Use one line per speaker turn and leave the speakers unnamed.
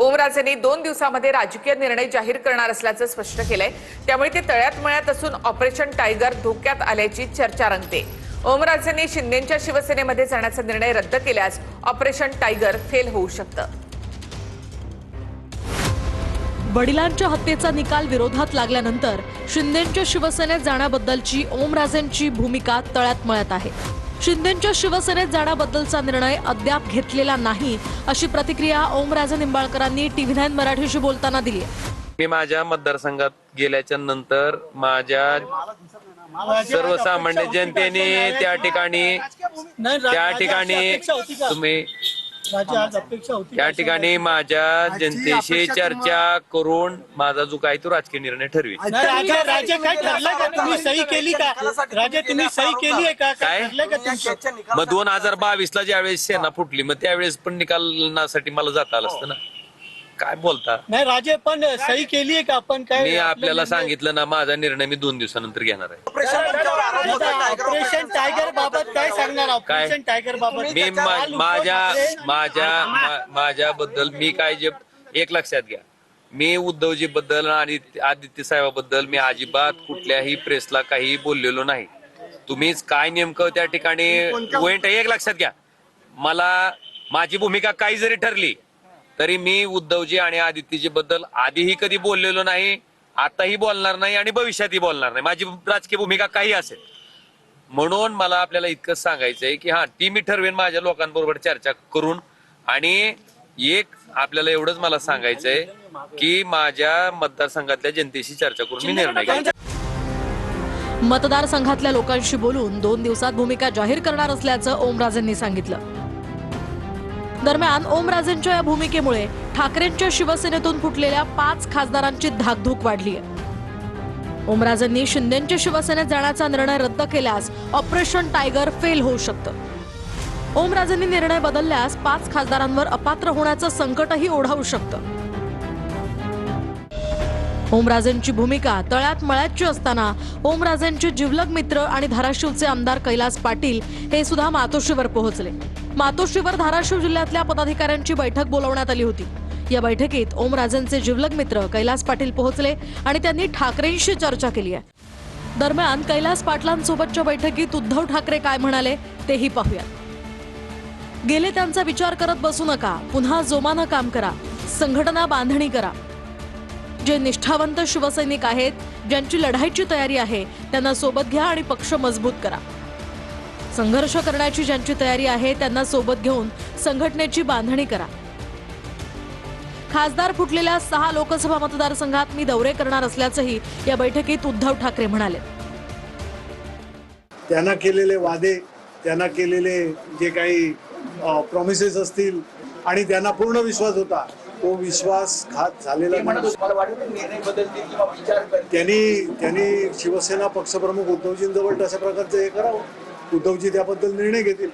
ओमराजेंनी 2 दिवसांमध्ये राजकीय निर्णय जाहीर करणार असल्याचं स्पष्ट केलंय। त्यामुळे ते तळ्यात मळ्यात असून ऑपरेशन टायगर धोक्यात आल्याची चर्चा रंगते। ओमराजेंनी शिंदेच्या शिवसेनेमध्ये जाण्याचा निर्णय रद्द केल्यास ऑपरेशन टायगर फेल होऊ शकतं।
वडिलांच्या हत्येचा निकाल विरोधात लागल्यानंतर शिंदेच्या शिवसेनेत जाण्याबद्दलची ओमराजेंची भूमिका तळ्यात मळ्यात आहे। शिंदेच्या शिवसेनेत जाण्याबद्दलचा निर्णय अद्याप घेतलेला नाही अशी प्रतिक्रिया ओमराजे निंबाळकरांनी TV9 मराठीशी बोलताना दिली आहे।
मी माझ्या मतदारसंघात गेल्याच्या नंतर माझ्या सर्वसामान्य जनतेने त्या ठिकाणी तुम्ही त्या ठिकाणी माझ्या जनतेशी चर्चा करून माझा जो काही तो राजकीय निर्णय ठरवी। मग 2022ला ज्यावेळेस सेना फुटली मग त्यावेळेस पण निकालासाठी मला जाता आलं असतं ना। काय बोलता
नाही राजे, पण सही केली आहे का आपण? काय
मी आपल्याला सांगितलं ना, माझा निर्णय मी 2 दिवसानंतर घेणार आहे।
ऑपरेशन टायगर बाबत काय सांगणार? ऑपरेशन टायगर बाबत
मी माझ्याबद्दल मी काय जे एक लक्षात घ्या, मी उद्धवजी बद्दल आणि आदित्य साहेबाबद्दल मी अजिबात कुठल्याही प्रेसला काही बोललेलो नाही। तुम्हीच काय नेमकं त्या ठिकाणी पॉइंट एक लक्षात घ्या। मला माझी भूमिका काही जरी ठरली तरी मी उद्धवजी आणि आदित्यजी बद्दल आधीही कधी बोललेलो नाही, आताही बोलणार नाही आणि भविष्यातही बोलणार नाही। माझी राजकीय भूमिका काही असेल म्हणून मला आपल्याला इतकंच सांगायचंय की ती मी ठरवेन माझ्या लोकांबरोबर चर्चा करून। आणि एक आपल्याला एवढंच मला सांगायचंय की माझ्या मतदारसंघातल्या जनतेशी चर्चा करून मी निर्णय घेईन।
मतदारसंघातल्या लोकांशी बोलून 2 दिवसात भूमिका जाहीर करणार असल्याचं ओमराजेंनी सांगितलं। दरम्यान ओमराजेंच्या या भूमिकेमुळे ठाकरेंच्या शिवसेनेतून फुटलेल्या 5 खासदारांची धाकधूक वाढली आहे। ओमराजेंनी शिंदेच्या शिवसेनेत जाण्याचा निर्णय रद्द केल्यास ऑपरेशन टायगर फेल होऊ शकतं। ओमराजेंनी निर्णय बदलल्यास 5 खासदारांवर अपात्र होण्याचं संकटही ओढावू शकतं। ओमराजेंची भूमिका तळ्यात मळ्याची असताना ओमराजेंचे जिवलग मित्र आणि धाराशिवचे आमदार कैलास पाटील हे सुद्धा मातोश्रीवर पोहोचले। मातोश्रीवर धाराशिव जिल्ह्यातल्या पदाधिकाऱ्यांची बैठक बोलावण्यात आली होती। या बैठकीत ओमराजेंचे जिवलग मित्र कैलास पाटील पोहोचले आणि त्यांनी ठाकरेंशी चर्चा केली आहे। दरम्यान कैलास पाटलांसोबतच्या बैठकीत उद्धव ठाकरे काय म्हणाले तेही पाहूया। गेले त्यांचा विचार करत बसू नका, पुन्हा जोमानं काम करा, संघटना बांधणी करा। जे निष्ठावंत शिवसैनिक आहेत, ज्यांची लढाईची तयारी आहे, त्यांना सोबत घ्या आणि पक्ष मजबूत करा। संघर्ष करण्याची ज्यांची तयारी आहे त्यांना सोबत घेऊन संघटनेची बांधणी करा। खासदार फुटलेल्या 6 लोकसभा मतदारसंघात मी दौरे करणार असल्याचंही या बैठकीत उद्धव ठाकरे म्हणाले।
त्यांना केलेले वादे, त्यांना केलेले जे काही प्रॉमिसेस असतील आणि त्यांना पूर्ण विश्वास होता, तो विश्वासघात झालेला नाही। त्यांनी शिवसेना पक्षप्रमुख उद्धवजींजवळ तशा प्रकारचं हे करावं, उद्धवजी त्याबद्दल निर्णय घेतील।